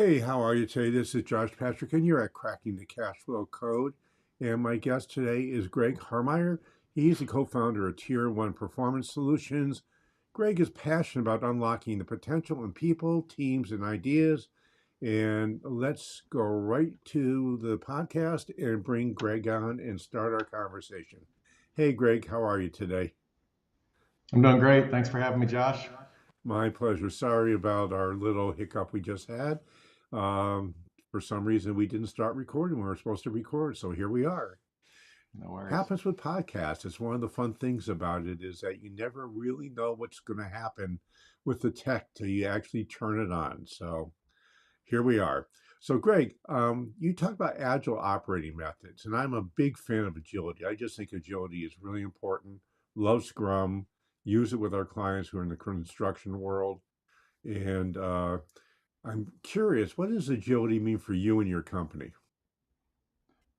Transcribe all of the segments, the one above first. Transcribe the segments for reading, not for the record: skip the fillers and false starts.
Hey, how are you today? This is Josh Patrick, and you're at Cracking the Cash Flow Code. And my guest today is Greg Harmeyer. He's the co-founder of Tier 1 Performance Solutions. Greg is passionate about unlocking the potential in people, teams, and ideas. And let's go right to the podcast and bring Greg on and start our conversation. Hey, Greg, how are you today? I'm doing great. Thanks for having me, Josh. My pleasure. Sorry about our little hiccup we just had. Um, for some reason, we didn't start recording when we were supposed to record, so here we are. No worries. Happens with podcasts. It's one of the fun things about it is that you never really know what's going to happen with the tech till you actually turn it on. So here we are. So, Greg, you talk about agile operating methods, and I'm a big fan of agility. I just think agility is really important. Love Scrum, use it with our clients who are in the construction world. And I'm curious, what does agility mean for you and your company?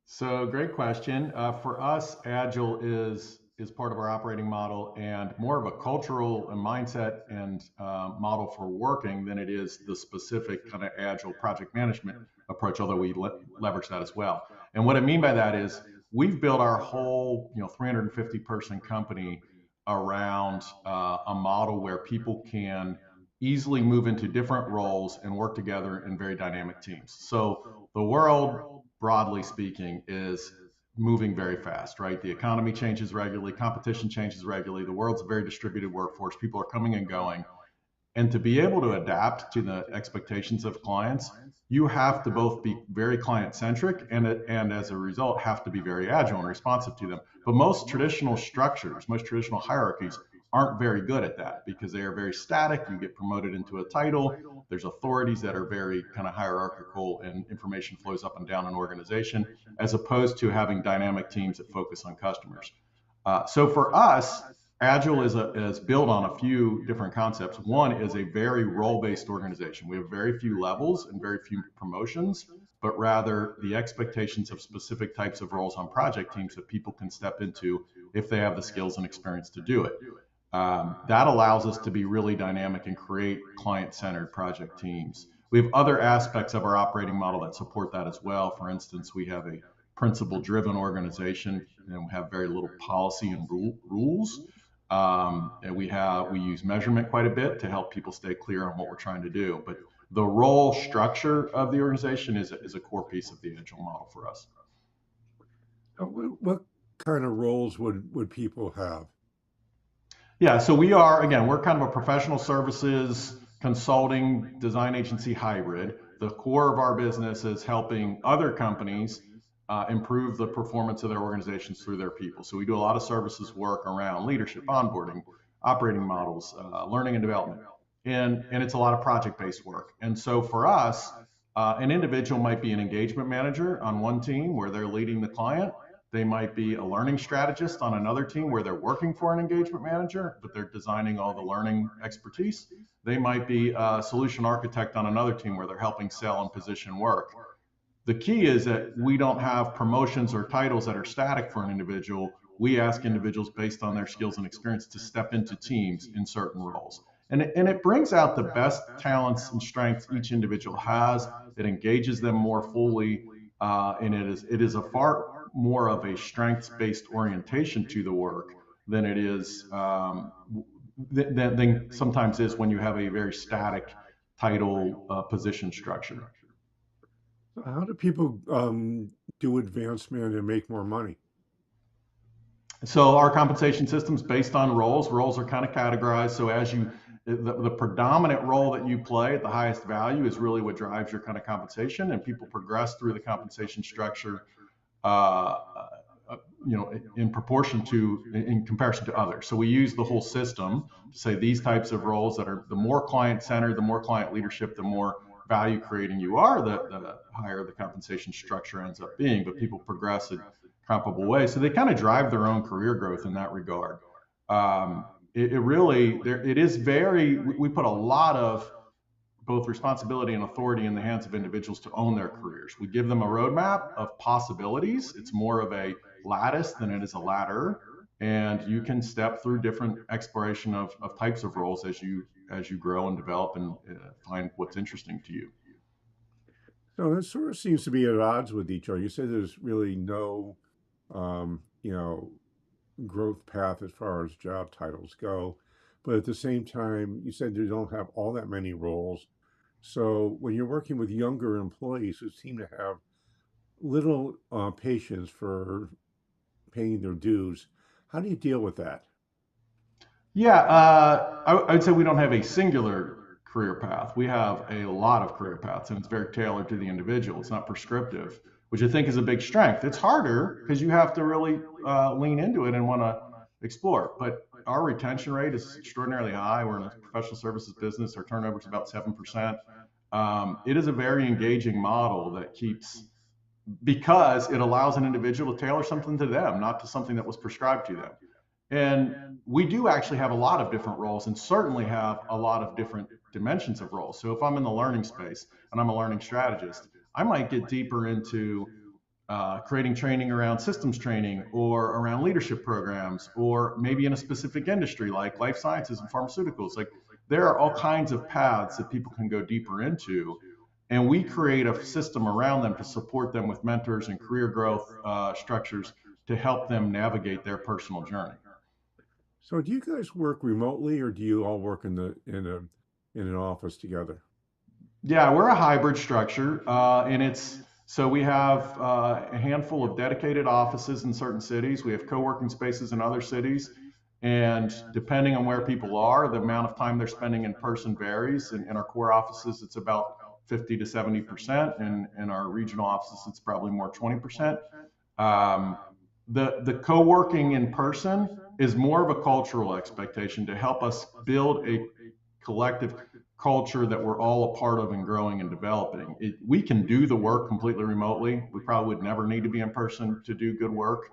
So, great question. For us, Agile is part of our operating model and more of a cultural and mindset and model for working than it is the specific kind of Agile project management approach. Although we leverage that as well. And what I mean by that is we've built our whole 350 person company around a model where people can easily move into different roles and work together in very dynamic teams. So the world, broadly speaking, is moving very fast, right? The economy changes regularly, competition changes regularly. The world's a very distributed workforce. People are coming and going. And to be able to adapt to the expectations of clients, you have to both be very client centric and as a result have to be very agile and responsive to them. But most traditional structures, most traditional hierarchies aren't very good at that because they are very static. You get promoted into a title. There's authorities that are very kind of hierarchical and information flows up and down an organization as opposed to having dynamic teams that focus on customers. So for us, Agile is built on a few different concepts. One is a very role-based organization. We have very few levels and very few promotions, but rather the expectations of specific types of roles on project teams that people can step into if they have the skills and experience to do it. That allows us to be really dynamic and create client-centered project teams. We have other aspects of our operating model that support that as well. For instance, we have a principle-driven organization and we have very little policy and rules. And we use measurement quite a bit to help people stay clear on what we're trying to do. But the role structure of the organization is a core piece of the Agile model for us. What kind of roles would people have? Yeah, so we're kind of a professional services consulting design agency hybrid. The core of our business is helping other companies improve the performance of their organizations through their people. So we do a lot of services work around leadership, onboarding, operating models, learning and development, and it's a lot of project-based work. And so for us, an individual might be an engagement manager on one team where they're leading the client. They might be a learning strategist on another team where they're working for an engagement manager, but they're designing all the learning expertise. They might be a solution architect on another team where they're helping sell and position work. The key is that we don't have promotions or titles that are static for an individual. We ask individuals based on their skills and experience to step into teams in certain roles. And it brings out the best talents and strengths each individual has. It engages them more fully, and it is a far more of a strengths-based orientation to the work than it is than sometimes is when you have a very static title position structure. How do people do advancement and make more money? So our compensation system's based on roles. Roles are kind of categorized. So the predominant role that you play at the highest value is really what drives your kind of compensation, and people progress through the compensation structure, uh, in proportion to, in comparison to others. So we use the whole system to say these types of roles that are the more client centered, the more client leadership, the more value creating you are, the higher the compensation structure ends up being. But people progress in comparable ways, so they kind of drive their own career growth in that regard. It really there it is very we put a lot of both responsibility and authority in the hands of individuals to own their careers. We give them a roadmap of possibilities. It's more of a lattice than it is a ladder. And you can step through different exploration of types of roles as you grow and develop and find what's interesting to you. So this sort of seems to be at odds with each other. You said there's really no, you know, growth path as far as job titles go, but at the same time, you said you don't have all that many roles. So when you're working with younger employees who seem to have little patience for paying their dues, how do you deal with that? Yeah, I would say we don't have a singular career path. We have a lot of career paths, and it's very tailored to the individual. It's not prescriptive, which I think is a big strength. It's harder because you have to really lean into it and want to explore. But our retention rate is extraordinarily high. We're in a professional services business. Our turnover is about 7%. It is a very engaging model that keeps because it allows an individual to tailor something to them, not to something that was prescribed to them. And we do actually have a lot of different roles and certainly have a lot of different dimensions of roles. So if I'm in the learning space and I'm a learning strategist, I might get deeper into creating training around systems training or around leadership programs, or maybe in a specific industry like life sciences and pharmaceuticals. Like there are all kinds of paths that people can go deeper into. And we create a system around them to support them with mentors and career growth structures to help them navigate their personal journey. So do you guys work remotely or do you all work in an office together? Yeah, we're a hybrid structure, and it's so we have a handful of dedicated offices in certain cities. We have co-working spaces in other cities, and depending on where people are, the amount of time they're spending in person varies. In our core offices, it's about 50 to 70%, and in our regional offices, it's probably more 20%. Um, the co-working in person is more of a cultural expectation to help us build a collective culture that we're all a part of and growing and developing. We can do the work completely remotely. We probably would never need to be in person to do good work.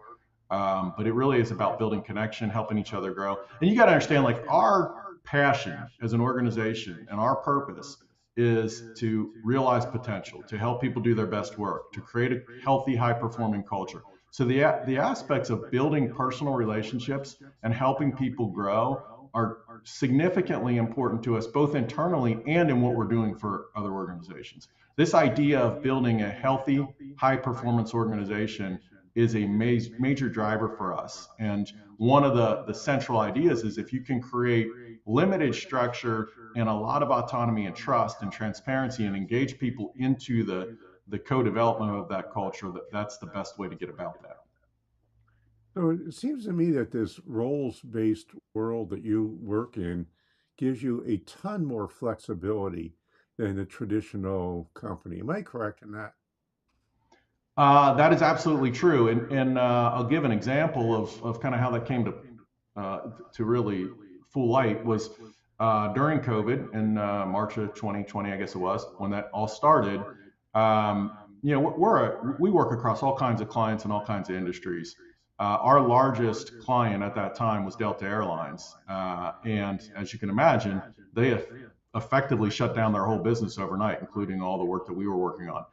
But it really is about building connection, helping each other grow. And you got to understand, like, our passion as an organization and our purpose is to realize potential, to help people do their best work, to create a healthy, high performing culture. So the aspects of building personal relationships and helping people grow are significantly important to us, both internally and in what we're doing for other organizations. This idea of building a healthy, high performance organization is a major driver for us. And one of the central ideas is if you can create limited structure and a lot of autonomy and trust and transparency and engage people into the co-development of that culture, that's the best way to get about that. So it seems to me that this roles-based world that you work in gives you a ton more flexibility than a traditional company. Am I correct in that? That is absolutely true, and I'll give an example of kind of how that came to really full light was during COVID in March of 2020, I guess it was, when that all started. We work across all kinds of clients and all kinds of industries. Our largest client at that time was Delta Airlines, and as you can imagine, they effectively shut down their whole business overnight, including all the work that we were working on.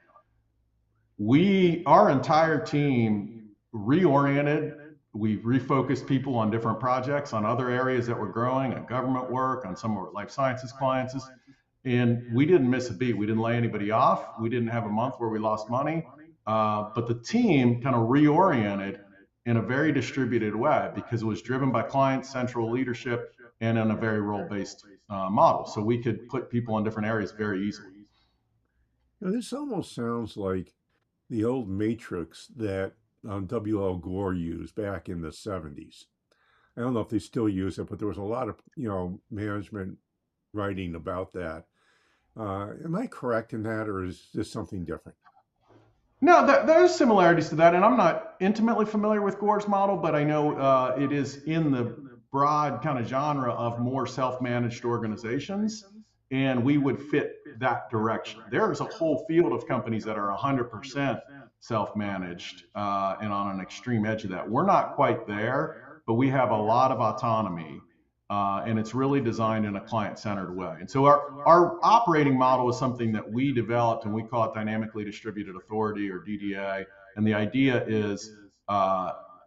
Our entire team reoriented. We refocused people on different projects, on other areas that were growing, on government work, on some of our life sciences clients. And we didn't miss a beat. We didn't lay anybody off. We didn't have a month where we lost money. But the team kind of reoriented in a very distributed way because it was driven by client central leadership and in a very role based model. So we could put people in different areas very easily. This almost sounds like the old matrix that W.L. Gore used back in the 70s. I don't know if they still use it, but there was a lot of, management writing about that. Am I correct in that, or is this something different? No, there's similarities to that, and I'm not intimately familiar with Gore's model, but I know it is in the broad kind of genre of more self-managed organizations, and we would fit that direction. There is a whole field of companies that are 100% self-managed and on an extreme edge of that. We're not quite there, but we have a lot of autonomy and it's really designed in a client-centered way. And so our operating model is something that we developed, and we call it dynamically distributed authority, or DDA. And the idea is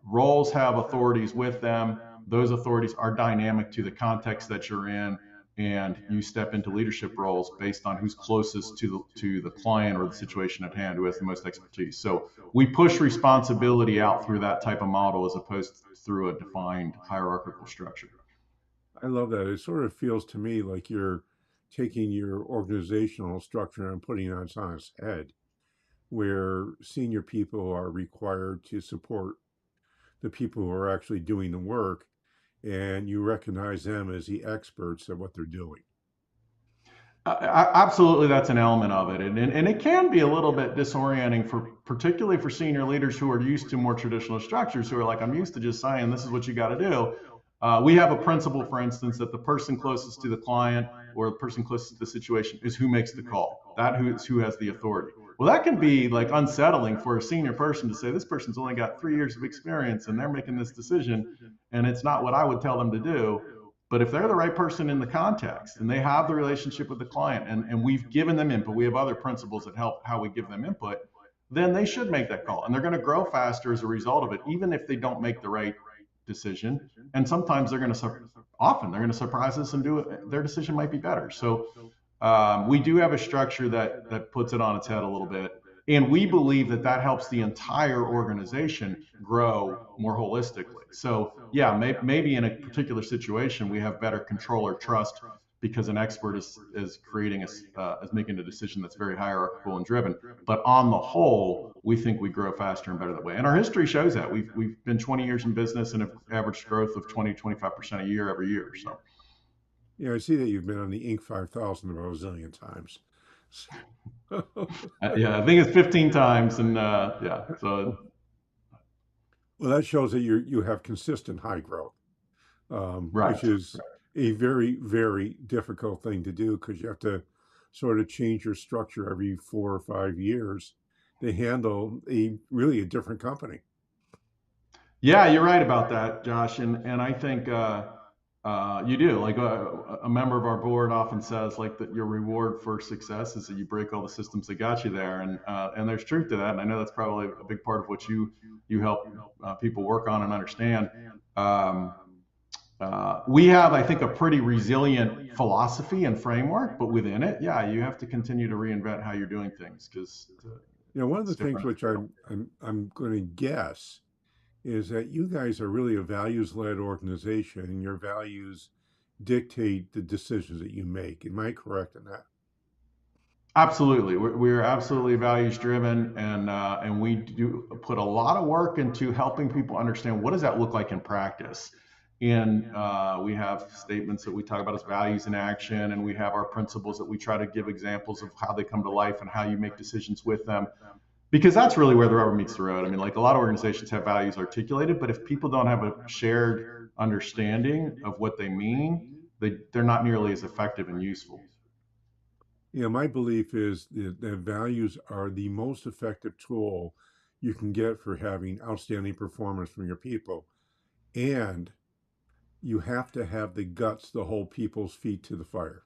roles have authorities with them. Those authorities are dynamic to the context that you're in, and you step into leadership roles based on who's closest to the client or the situation at hand, who has the most expertise. So we push responsibility out through that type of model as opposed through a defined hierarchical structure. I love that. It sort of feels to me like you're taking your organizational structure and putting it on its head, where senior people are required to support the people who are actually doing the work, and you recognize them as the experts at what they're doing. Absolutely, that's an element of it, and it can be a little bit disorienting for particularly for senior leaders who are used to more traditional structures, who are like, I'm used to just saying this is what you got to do. We have a principle, for instance, that the person closest to the client or the person closest to the situation is who makes the call. That who has the authority. Well, that can be like unsettling for a senior person to say this person's only got 3 years of experience and they're making this decision, and it's not what I would tell them to do. But if they're the right person in the context and they have the relationship with the client, and we've given them input, we have other principles that help how we give them input, then they should make that call. And they're going to grow faster as a result of it, even if they don't make the right decision. And sometimes often they're going to surprise us and do it. Their decision might be better. So we do have a structure that puts it on its head a little bit. And we believe that that helps the entire organization grow more holistically. So yeah, maybe in a particular situation, we have better control or trust because an expert is creating is making a decision that's very hierarchical and driven. But on the whole, we think we grow faster and better that way. And our history shows that. We've been 20 years in business and have averaged growth of 20-25% a year every year. So Yeah, I see that you've been on the Inc. 5000 about a zillion times. yeah, I think it's 15 times, and yeah, so Well, that shows that you have consistent high growth, which right. is a very, very difficult thing to do because you have to sort of change your structure every 4 or 5 years to handle a different company. Yeah, you're right about that, Josh, and I think you do. Like a member of our board often says, like that your reward for success is that you break all the systems that got you there, and there's truth to that. And I know that's probably a big part of what you help people work on and understand. Um, we have, I think, a pretty resilient philosophy and framework, but within it, yeah, you have to continue to reinvent how you're doing things because One of the it's things different. which I'm going to guess is that you guys are really a values-led organization, and your values dictate the decisions that you make. Am I correct in that? Absolutely, we're absolutely values driven, and we do put a lot of work into helping people understand what does that look like in practice. And we have statements that we talk about as values in action, and we have our principles that we try to give examples of how they come to life and how you make decisions with them. Because that's really where the rubber meets the road. I mean, like a lot of organizations have values articulated, but if people don't have a shared understanding of what they mean, they're not nearly as effective and useful. My belief is that values are the most effective tool you can get for having outstanding performance from your people. And you have to have the guts to hold people's feet to the fire.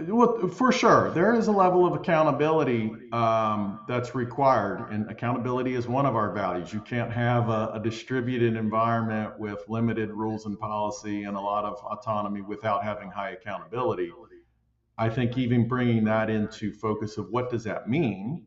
Well, for sure, there is a level of accountability that's required, and accountability is one of our values. You can't have a distributed environment with limited rules and policy and a lot of autonomy without having high accountability. I think even bringing that into focus of what does that mean,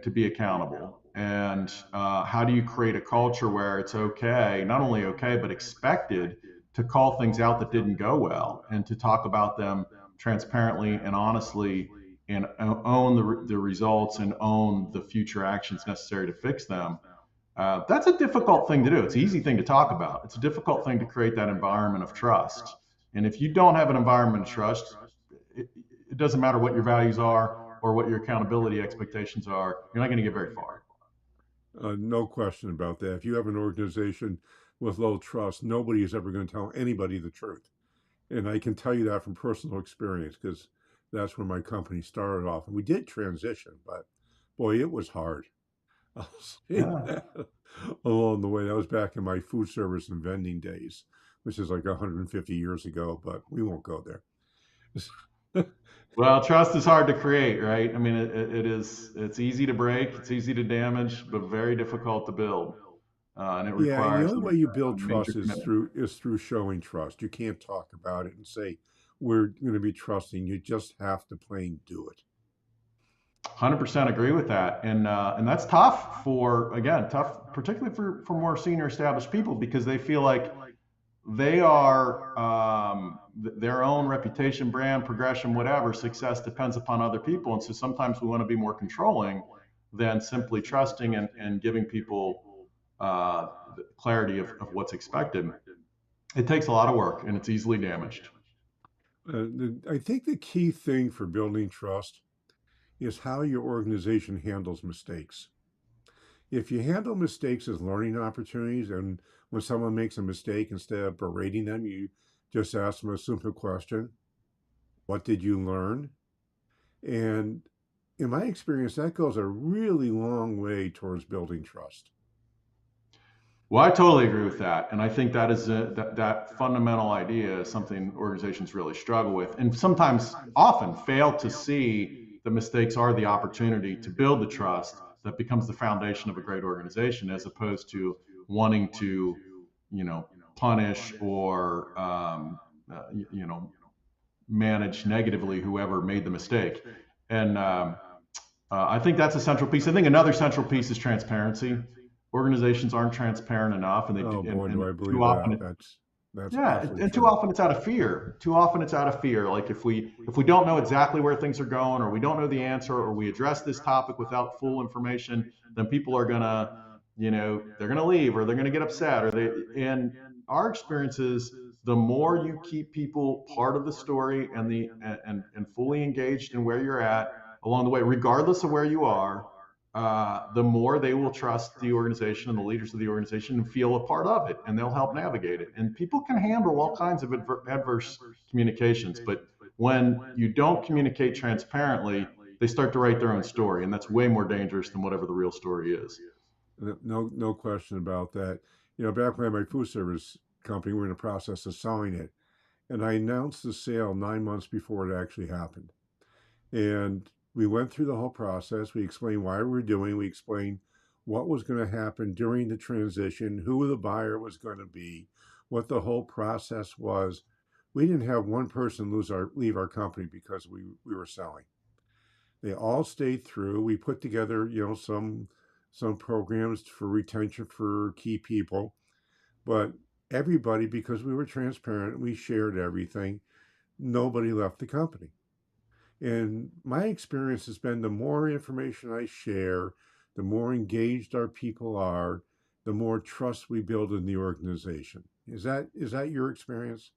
to be accountable, and how do you create a culture where it's okay, not only okay, but expected to call things out that didn't go well and to talk about them transparently and honestly and own the results and own the future actions necessary to fix them. That's a difficult thing to do. It's an easy thing to talk about. It's a difficult thing to create that environment of trust. And if you don't have an environment of trust, it doesn't matter what your values are or what your accountability expectations are, you're not going to get very far. No question about that. If you have an organization with low trust, nobody is ever going to tell anybody the truth. And I can tell you that from personal experience because that's where my company started off. And we did transition, but boy, it was hard. I'll say Yeah. that along the way. That was back in my food service and vending days, which is like 150 years ago, but we won't go there. Well, trust is hard to create, right? I mean, it's easy to break, it's easy to damage, but very difficult to build. and it Yeah, and the requires only way you build a major trust is commitment. through showing trust. You can't talk about it and say we're going to be trusting. You just have to plain do it. 100% agree with that, and that's tough for, again, tough particularly for more senior established people, because they feel like they are their own reputation, brand, progression, whatever success depends upon other people, and so sometimes we want to be more controlling than simply trusting and giving people the clarity of what's expected. It takes a lot of work, and it's easily damaged. I think the key thing for building trust is how your organization handles mistakes. If you handle mistakes as learning opportunities, and when someone makes a mistake, instead of berating them, you just ask them a simple question: what did you learn? And in my experience, that goes a really long way towards building trust. Well, I totally agree with that, and I think that is that fundamental idea is something organizations really struggle with, and sometimes, often, fail to see that mistakes are the opportunity to build the trust that becomes the foundation of a great organization, as opposed to wanting to, you know, punish or you know, manage negatively whoever made the mistake. And I think that's a central piece. I think another central piece is transparency. Organizations aren't transparent enough, and they do, Oh boy, do and I too believe often that. it, That's yeah, absolutely and too true. often it's out of fear. Too often it's out of fear. Like if we don't know exactly where things are going, or we don't know the answer, or we address this topic without full information, then people are gonna, they're gonna leave, or they're gonna get upset, or they. And our experience is the more you keep people part of the story and and fully engaged in where you're at along the way, regardless of where you are, the more they will trust the organization and the leaders of the organization and feel a part of it, and they'll help navigate it. And people can handle all kinds of adverse communications, but when you don't communicate transparently, they start to write their own story, and that's way more dangerous than whatever the real story is. No question about that. Back when I had my food service company, we were in the process of selling it, and I announced the sale 9 months before it actually happened. And we went through the whole process. We explained why we were doing. We explained what was going to happen during the transition, who the buyer was going to be, what the whole process was. We didn't have one person leave our company because we were selling. They all stayed through. We put together, some programs for retention for key people, but everybody, because we were transparent, we shared everything. Nobody left the company. And my experience has been the more information I share, the more engaged our people are, the more trust we build in the organization. Is that your experience?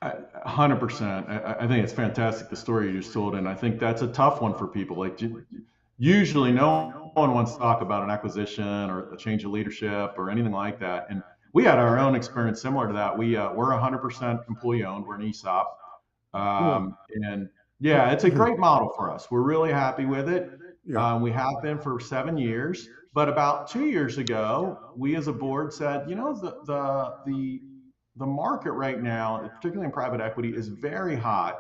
100%. I think it's fantastic, the story you just told, and I think that's a tough one for people. Like, usually, no one wants to talk about an acquisition or a change of leadership or anything like that. And we had our own experience similar to that. We're 100% employee owned. We're an ESOP, Cool. and yeah, it's a great model for us. We're really happy with it. Yeah. We have been for 7 years. But about 2 years ago, we as a board said, the market right now, particularly in private equity, is very hot,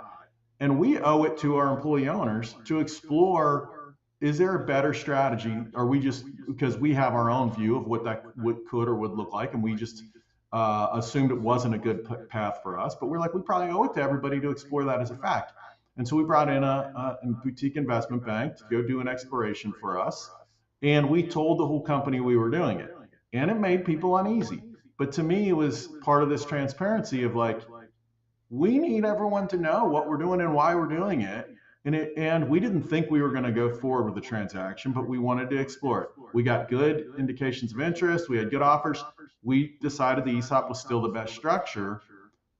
and we owe it to our employee owners to explore, is there a better strategy? Or we just, because we have our own view of what that could or would look like, and we just assumed it wasn't a good path for us. But we're like, we probably owe it to everybody to explore that as a fact. And so we brought in a boutique investment bank to go do an exploration for us. And we told the whole company we were doing it. And it made people uneasy. But to me, it was part of this transparency of like, we need everyone to know what we're doing and why we're doing it. And we didn't think we were going to go forward with the transaction, but we wanted to explore it. We got good indications of interest. We had good offers. We decided the ESOP was still the best structure.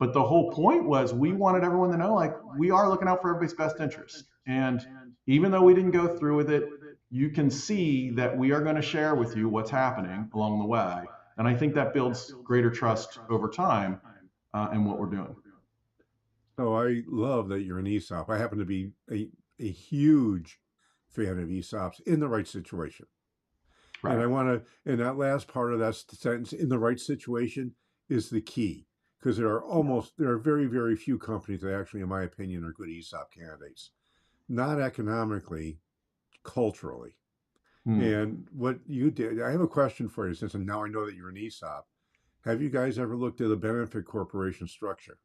But the whole point was we wanted everyone to know, like, we are looking out for everybody's best interest. And even though we didn't go through with it, you can see that we are going to share with you what's happening along the way. And I think that builds greater trust over time in what we're doing. Oh, I love that you're an ESOP. I happen to be a huge fan of ESOPs in the right situation. And Right. I want to, and that last part of that sentence, in the right situation, is the key, because there are very, very few companies that actually, in my opinion, are good ESOP candidates. Not economically, culturally. Hmm. And what you did, I have a question for you since now I know that you're an ESOP. Have you guys ever looked at a benefit corporation structure?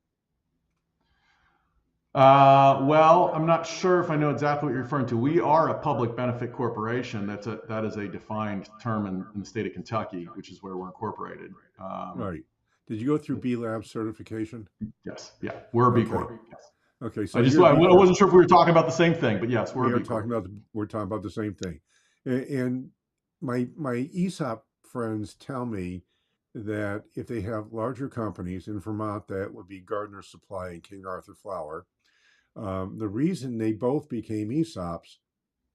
Well, I'm not sure if I know exactly what you're referring to. We are a public benefit corporation. That is a defined term in the state of Kentucky, which is where we're incorporated. Right. Did you go through B Lab certification? Yes, yeah, we're a B Okay. Corp. Yes. Okay. I So just you're a I B Corp. wasn't sure if we were talking about the same thing, but yes, we're a We are B Corp. talking about we're talking about the same thing. And my ESOP friends tell me that if they have larger companies in Vermont, that would be Gardner Supply and King Arthur Flour. The reason they both became ESOPs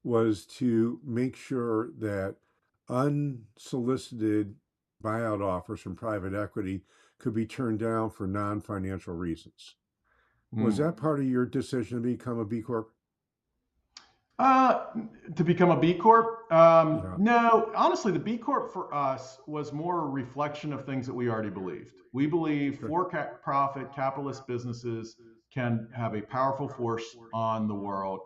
was to make sure that unsolicited buyout offers from private equity could be turned down for non-financial reasons. Was Hmm. that part of your decision to become a B Corp? Uh, to become a B Corp? Yeah. No, honestly, the B Corp for us was more a reflection of things that we already believed. We believe Okay. for-profit capitalist businesses can have a powerful force on the world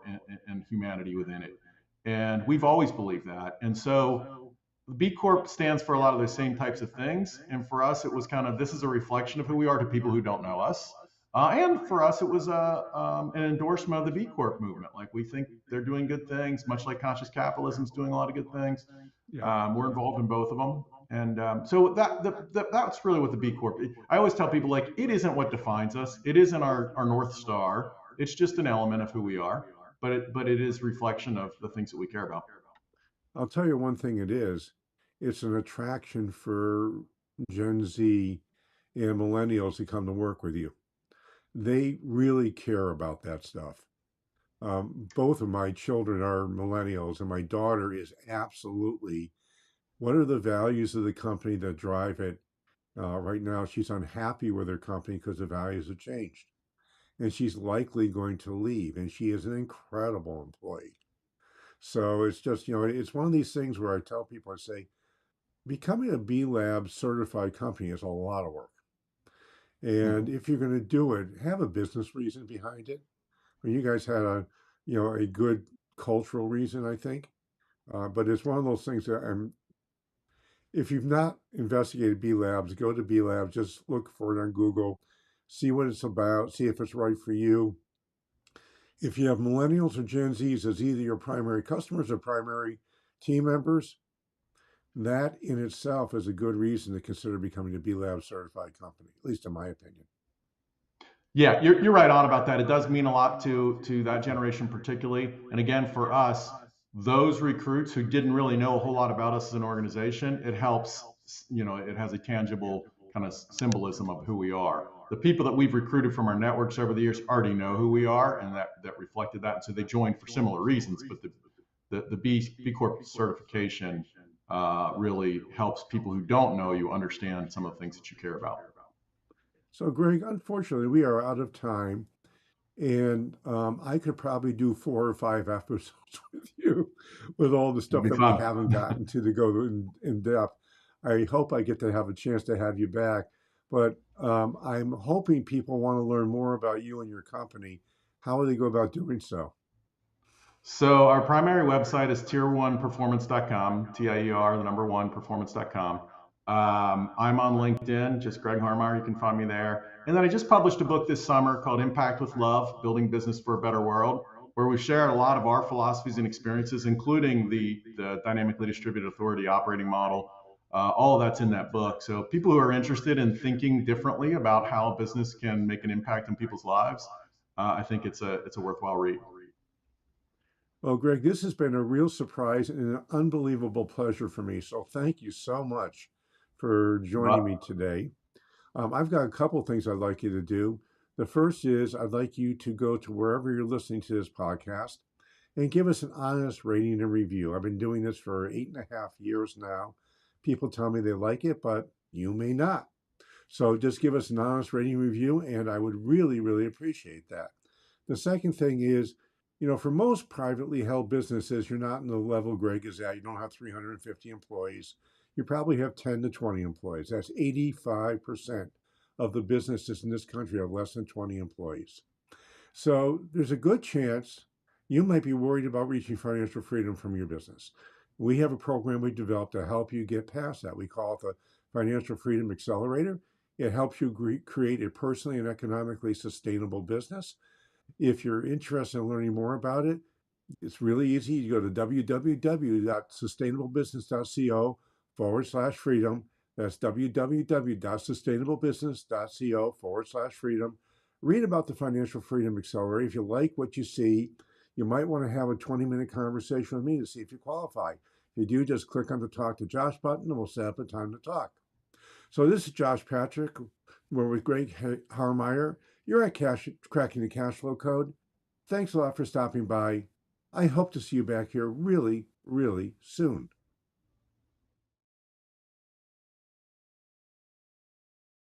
and humanity within it. And we've always believed that. And so the B Corp stands for a lot of those same types of things. And for us, it was kind of this is a reflection of who we are to people who don't know us. And for us, it was an endorsement of the B Corp movement. Like we think they're doing good things, much like conscious capitalism is doing a lot of good things. Yeah. We're involved in both of them. And so that's really what the B Corp. I always tell people like it isn't what defines us. It isn't our North Star. It's just an element of who we are. But it is reflection of the things that we care about. I'll tell you one thing it is. It's an attraction for Gen Z and millennials to come to work with you. They really care about that stuff. Both of my children are millennials, and my daughter is absolutely what are the values of the company that drive it? Right now, she's unhappy with her company because the values have changed, and she's likely going to leave. And she is an incredible employee. So it's just, it's one of these things where I tell people, I say, becoming a B Lab certified company is a lot of work. And Mhm. if you're going to do it, have a business reason behind it. Well, you guys had a good cultural reason, I think. But it's one of those things that if you've not investigated B Labs, go to B Labs, just look for it on Google, see what it's about, see if it's right for you. If you have millennials or Gen Zs as either your primary customers or primary team members, that in itself is a good reason to consider becoming a B Lab certified company, at least in my opinion. Yeah, you're right on about that. It does mean a lot to that generation particularly. And again, for us, those recruits who didn't really know a whole lot about us as an organization, it helps. It has a tangible kind of symbolism of who we are. The people that we've recruited from our networks over the years already know who we are, and that reflected that. And so they joined for similar reasons. But the B Corp certification really helps people who don't know you understand some of the things that you care about. So, Greg, unfortunately, we are out of time. And I could probably do 4 or 5 episodes with you with all the It'll stuff be that we fun. haven't gotten to go in depth. I hope I get to have a chance to have you back. But I'm hoping people want to learn more about you and your company. How would they go about doing so? So our primary website is tier1performance.com, TIER, the number one performance.com. I'm on LinkedIn, just Greg Harmeyer. You can find me there. And then I just published a book this summer called Impact with Love, Building Business for a Better World, where we shared a lot of our philosophies and experiences, including the dynamically distributed authority operating model. All of that's in that book. So people who are interested in thinking differently about how business can make an impact in people's lives, I think it's a worthwhile read. Well, Greg, this has been a real surprise and an unbelievable pleasure for me. So thank you so much for joining me But today. I've got a couple things I'd like you to do. The first is I'd like you to go to wherever you're listening to this podcast and give us an honest rating and review. I've been doing this for 8.5 years now. People tell me they like it, but you may not. So just give us an honest rating and review, and I would really, really appreciate that. The second thing is, for most privately held businesses, you're not in the level Greg is at. You don't have 350 employees. You probably have 10 to 20 employees. That's 85% of the businesses in this country have less than 20 employees. So there's a good chance you might be worried about reaching financial freedom from your business. We have a program we developed to help you get past that. We call it the Financial Freedom Accelerator. It helps you create a personally and economically sustainable business. If you're interested in learning more about it, it's really easy. You go to www.sustainablebusiness.co/freedom. That's www.sustainablebusiness.co/freedom. Read about the Financial Freedom Accelerator. If you like what you see, you might want to have a 20-minute conversation with me to see if you qualify. If you do, just click on the Talk to Josh button and we'll set up a time to talk. So this is Josh Patrick. We're with Greg Harmeyer. You're at Cracking the Cash Flow Code. Thanks a lot for stopping by. I hope to see you back here really, really soon.